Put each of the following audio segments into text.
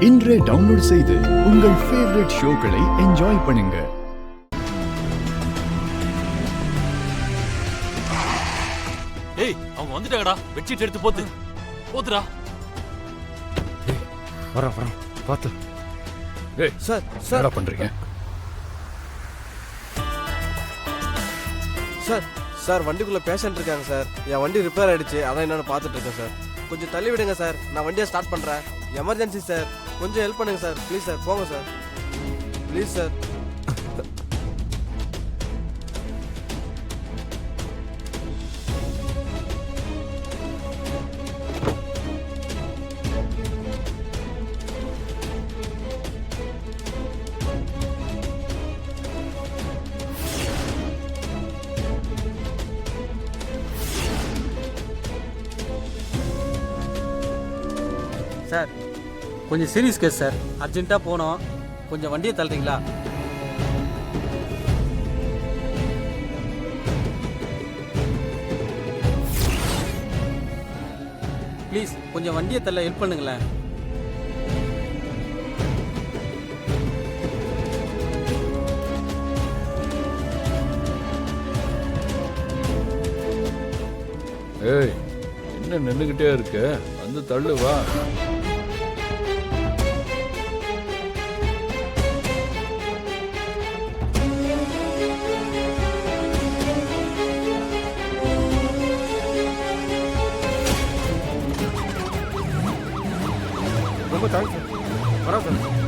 இன்றே டவுன்லோட் செய்து உங்கள் ஃபேவரட் ஷோக்களை என்ஜாய் பண்ணுங்க. ஏய், அவங்க வந்துட்டாங்கடா. பெட்ஷீட் எடுத்து போத்துடா. வரேன் பார்த்து. ஏய் சார் என்ன பண்றீங்க? சார் வண்டிக்குள்ள பேஷண்ட் இருக்காங்க சார். என் வண்டி ரிப்பேர் ஆயிடுச்சு, அதான் என்னன்னு பார்த்துட்டு இருக்கேன் சார். கொஞ்சம் தள்ளி விடுங்க சார், நான் வண்டியை ஸ்டார்ட் பண்றேன். எமர்ஜென்சி சார், கொஞ்சம் ஹெல்ப் பண்ணுங்க சார். ப்ளீஸ் சார், போங்க சார், ப்ளீஸ் சார். சார் கொஞ்சம் சீரியஸ் கேஸ் சார், அர்ஜென்ட்டாக போனோம், கொஞ்சம் வண்டியை தள்ளுறீங்களா? ப்ளீஸ் கொஞ்சம் வண்டியை தள்ள ஹெல்ப் பண்ணுங்களேன். ஏய், என்ன நின்றுகிட்டே இருக்க? வந்து தள்ளு வா. ரொம்ப தேங்க்ஸ் சார், வரேன் சார்.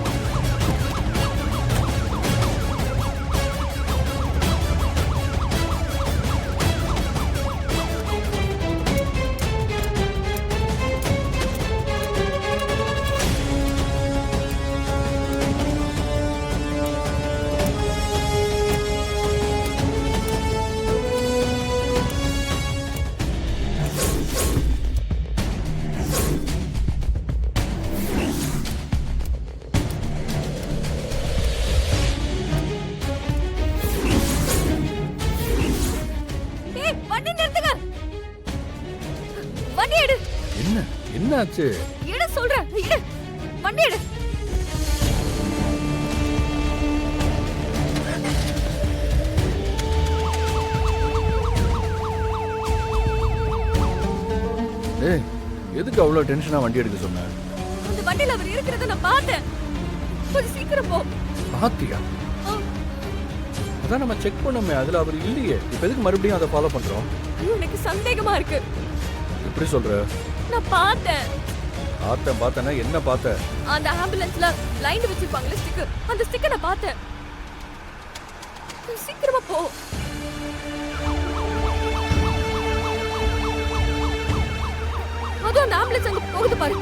என்ன ஆச்சு? எடு சொல்றேன், எடு வண்டி எடு. ஏய், எதுக்கு அவ்வளவு டென்ஷனா வண்டி எடுக்க சொன்ன? அந்த வண்டியில அவர் இருக்கிறத நான் பார்த்தேன். கொஞ்சம் சீக்கிரம் போ. பாத்தியா? அதான் நம்ம செக் பண்ணோமே, அதுல அவர் இல்லையே. இப்ப எதுக்கு மறுபடியும் அதை ஃபாலோ பண்றோம்? ஐயோ, எனக்கு சந்தேகமா இருக்கு. எப்படி சொல்ற? நான் பார்த்தேன். பார்த்தேன்னா என்ன பார்த்த? அந்த ஆம்புலன்ஸ்ல லைன் வச்சிருப்பாங்களே ஸ்டிக்கர், அந்த ஸ்டிக்கர் நான் பார்த்தேன். சீக்கிரமா போ. அதுவும் அந்த ஆம்புலன்ஸ் அங்க போகுது பாரு.